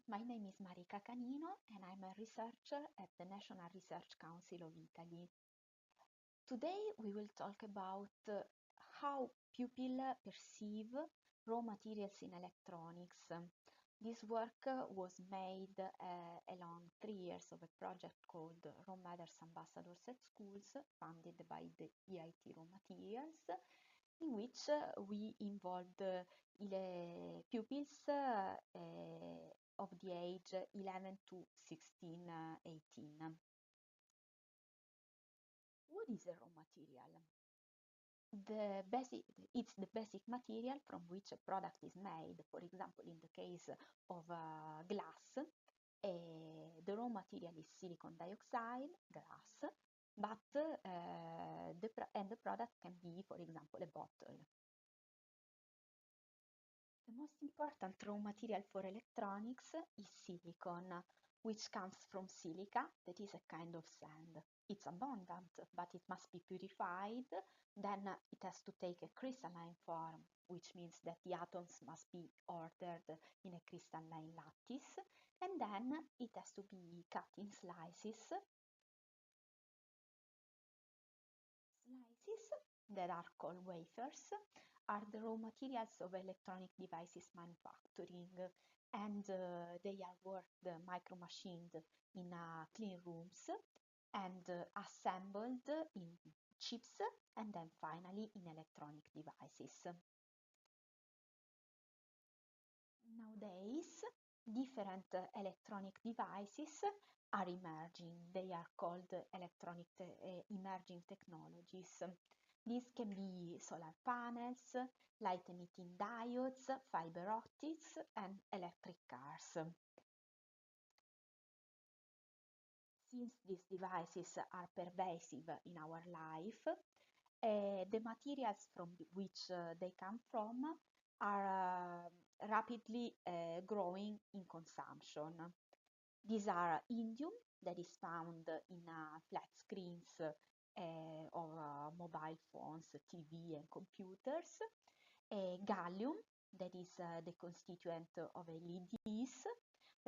My name is Marika Canino and I'm a researcher at the National Research Council of Italy. Today we will talk about how pupils perceive raw materials in electronics. This work was made along 3 years of a project called Raw Matters Ambassadors at Schools, funded by the EIT Raw Materials, in which we involved pupils of the age 11 to 16, 18. What is a raw material? It's the basic material from which a product is made. For example, in the case of glass, the raw material is silicon dioxide, glass, but the product can be, for example, a bottle. The most important raw material for electronics is silicon, which comes from silica, that is a kind of sand. It's abundant, but it must be purified. Then it has to take a crystalline form, which means that the atoms must be ordered in a crystalline lattice. And then it has to be cut in slices. Slices that are called wafers are the raw materials of electronic devices manufacturing, and they are worked micromachined in clean rooms and assembled in chips and then finally in electronic devices. Nowadays, different electronic devices are emerging. They are called emerging technologies. These can be solar panels, light emitting diodes, fiber optics, and electric cars. Since these devices are pervasive in our life, the materials from which they come from are rapidly growing in consumption. These are indium, that is found in flat screens of mobile phones, TV, and computers, gallium, that is the constituent of LEDs,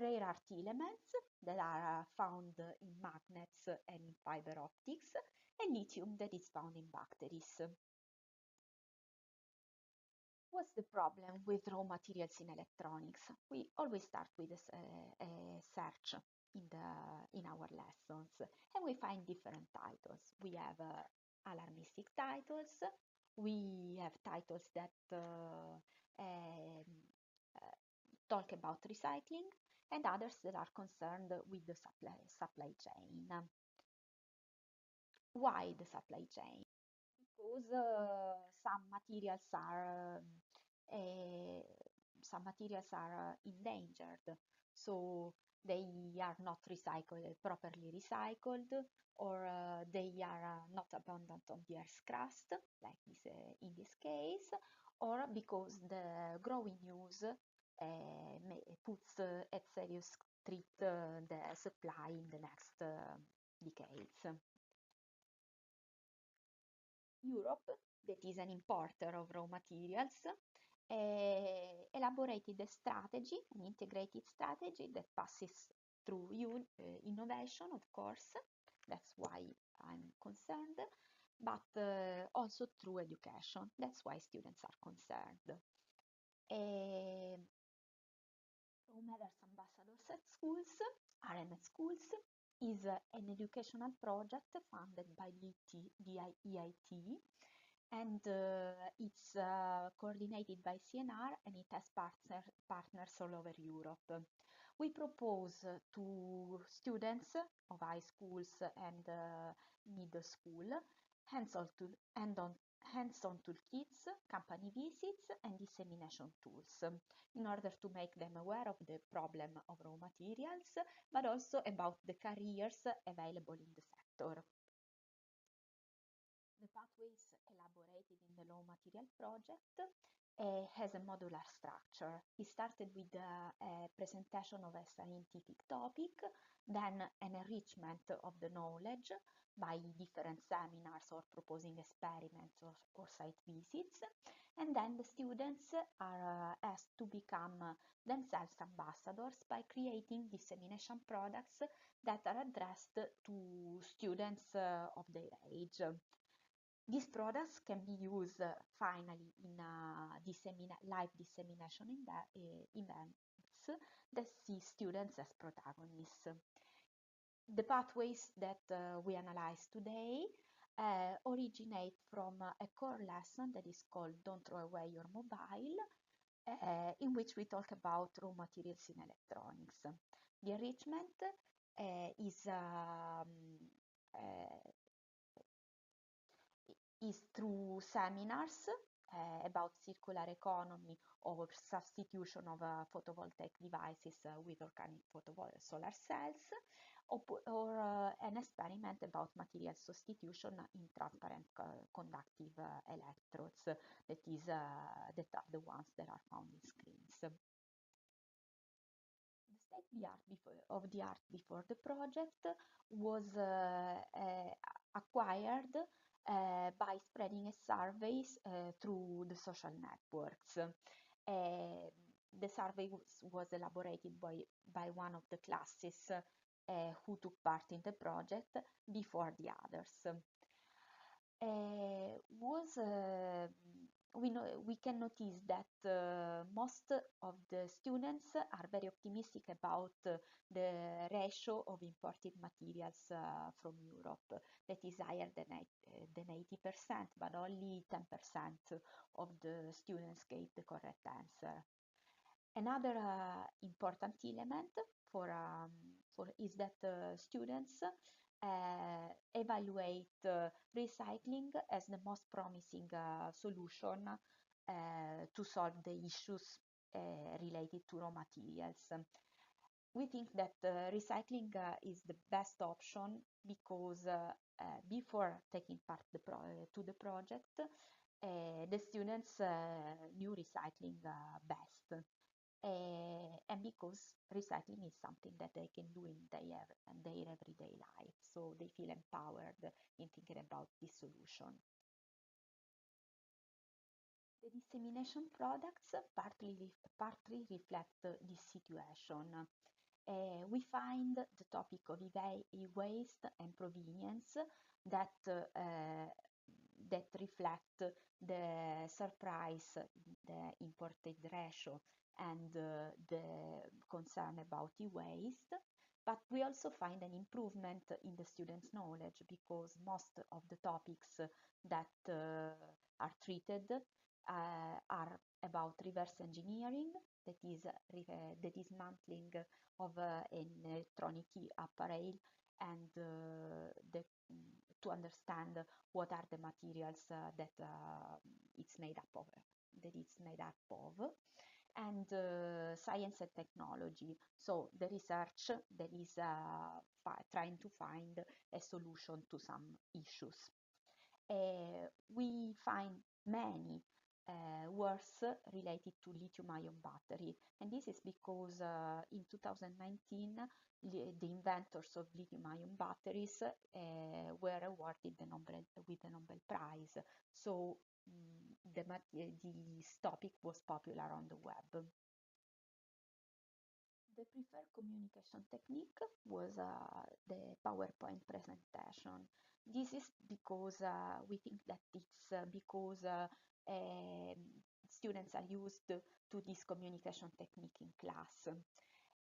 rare earth elements that are found in magnets and in fiber optics, and lithium that is found in batteries. What's the problem with raw materials in electronics? We always start with a search in our lessons, and we find different titles. We have alarmistic titles, we have titles that talk about recycling, and others that are concerned with the supply chain. Why the supply chain? Because uh, some materials are endangered, so they are not properly recycled, or they are not abundant on the Earth's crust, like this, in this case, or because the growing use puts at serious threat the supply in the next decades. Europe, that is an importer of raw materials, elaborated a strategy, an integrated strategy that passes through innovation, of course, that's why I'm concerned, but also through education, that's why students are concerned. Raw Matters Ambassadors at Schools, RM at Schools, is an educational project funded by the EIT, and it's coordinated by CNR, and it has partners all over Europe. We propose to students of high schools and middle school hands-on toolkits, company visits, and dissemination tools in order to make them aware of the problem of raw materials, but also about the careers available in the sector. The pathways elaborated in the low material project has a modular structure. It started with a presentation of a scientific topic, then an enrichment of the knowledge by different seminars or proposing experiments or site visits, and then the students are asked to become themselves ambassadors by creating dissemination products that are addressed to students of their age. These products can be used finally in live dissemination events that see students as protagonists. The pathways that we analyze today originate from a core lesson that is called Don't Throw Away Your Mobile, in which we talk about raw materials in electronics. The enrichment is through seminars about circular economy or substitution of photovoltaic devices with organic solar cells, or an experiment about material substitution in transparent conductive electrodes, that are the ones that are found in screens. The state of the art before the project was acquired by spreading surveys through the social networks. The survey was elaborated by one of the classes who took part in the project before the others. We can notice that most of the students are very optimistic about the ratio of imported materials from Europe, that is higher than 80%, but only 10% of the students gave the correct answer. Another important element is that students evaluate recycling as the most promising solution to solve the issues related to raw materials. We think that recycling is the best option because before taking part to the project, the students knew recycling best. And because recycling is something that they can do in their everyday life, so they feel empowered in thinking about this solution. The dissemination products partly reflect this situation. We find the topic of e-waste and provenience that reflect the surprise, the imported ratio, and the concern about e-waste. But we also find an improvement in the students' knowledge because most of the topics that are treated are about reverse engineering, that is the dismantling of an electronic apparel, and to understand what are the materials that it's made up of, and science and technology. So the research that is trying to find a solution to some issues. We find many works related to lithium-ion battery, and this is because in 2019 the inventors of lithium-ion batteries were awarded with the Nobel Prize. So this topic was popular on the web. The preferred communication technique was the PowerPoint presentation. This is because we think that it's because students are used to this communication technique in class.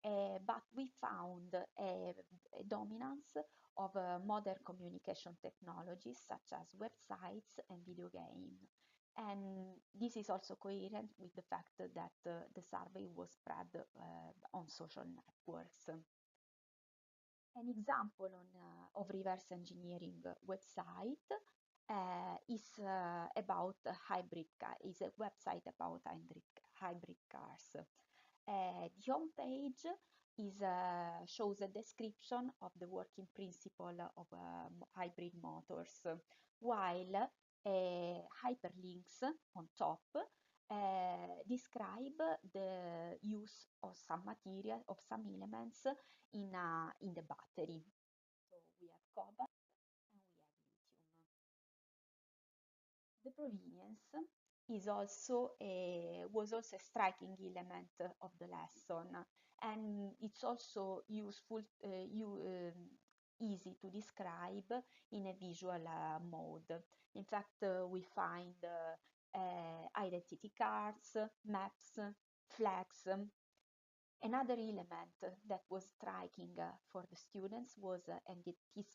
But we found a dominance of modern communication technologies such as websites and video games. And this is also coherent with the fact that the survey was spread on social networks. An example of reverse engineering website is about is a website about hybrid cars. The home page shows a description of the working principle of hybrid motors, while hyperlinks on top describe the use of some material, of some elements in the battery. So we have cobalt and we have lithium. The provenience was also a striking element of the lesson, and it's also useful, easy to describe in a visual mode. In fact, we find identity cards, maps, flags. Another element that was striking for the students was, and it is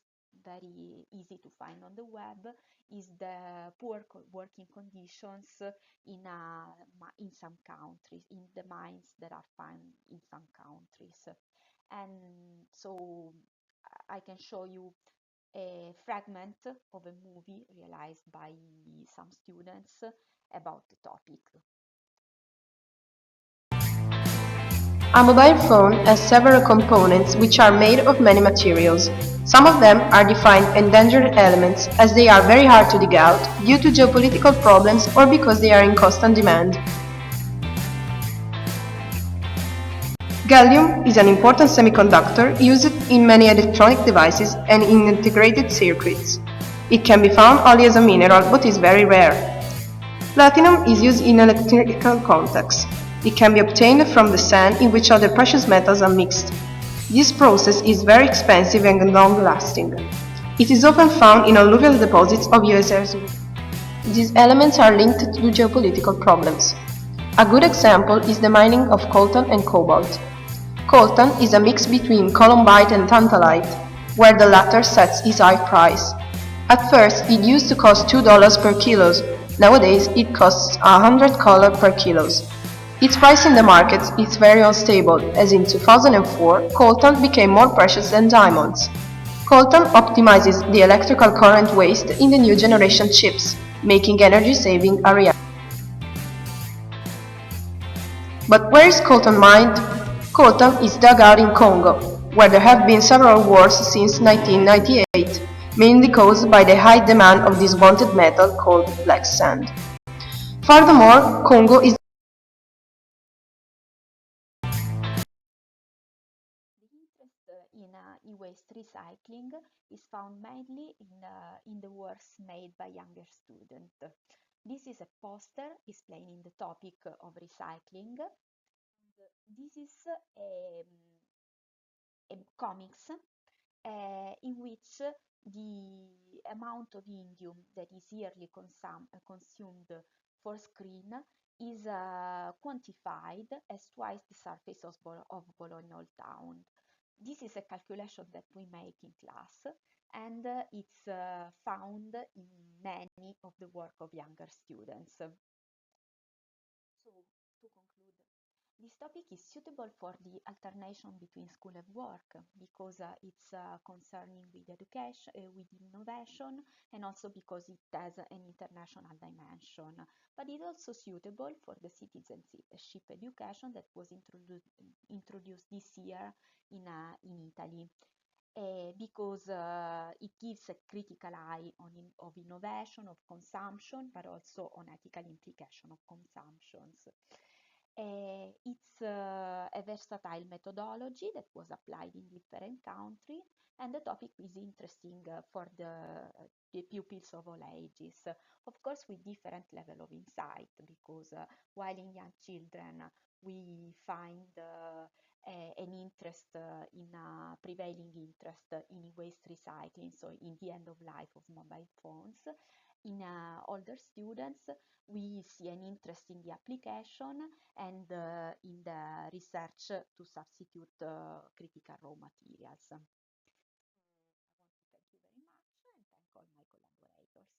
very easy to find on the web, is the poor working conditions in some countries, in the mines that are found in some countries. And so I can show you a fragment of a movie realized by some students about the topic. A mobile phone has several components which are made of many materials. Some of them are defined endangered elements as they are very hard to dig out due to geopolitical problems or because they are in constant demand. Gallium is an important semiconductor used in many electronic devices and in integrated circuits. It can be found only as a mineral but is very rare. Platinum is used in electrical contacts. It can be obtained from the sand in which other precious metals are mixed. This process is very expensive and long-lasting. It is often found in alluvial deposits of USSR. These elements are linked to geopolitical problems. A good example is the mining of coltan and cobalt. Coltan is a mix between columbite and tantalite, where the latter sets its high price. At first, it used to cost $2 per kilo. Nowadays, it costs $100 per kilo. Its price in the markets is very unstable, as in 2004, coltan became more precious than diamonds. Coltan optimizes the electrical current waste in the new generation chips, making energy saving a reality. But where is coltan mined? Coltan is dug out in Congo, where there have been several wars since 1998, mainly caused by the high demand of this wanted metal called black sand. Furthermore, Congo is The interest in e-waste recycling is found mainly in the works made by younger students. This is a poster explaining the topic of recycling. This is a comics in which the amount of indium that is yearly consumed for screen is quantified as twice the surface of Bologna Old Town. This is a calculation that we make in class, and it's found in many of the work of younger students. So, to conclude, this topic is suitable for the alternation between school and work because it's concerning with education, with innovation, and also because it has an international dimension. But it's also suitable for the citizenship education that was introduced this year in Italy. Because it gives a critical eye of innovation, of consumption, but also on ethical implication of consumptions. It's a versatile methodology that was applied in different countries, and the topic is interesting for the pupils of all ages. Of course, with different level of insight, because while in young children we find an interest prevailing interest in waste recycling, so in the end of life of mobile phones. In older students, we see an interest in the application and in the research to substitute critical raw materials. I want to thank you very much and thank all my collaborators.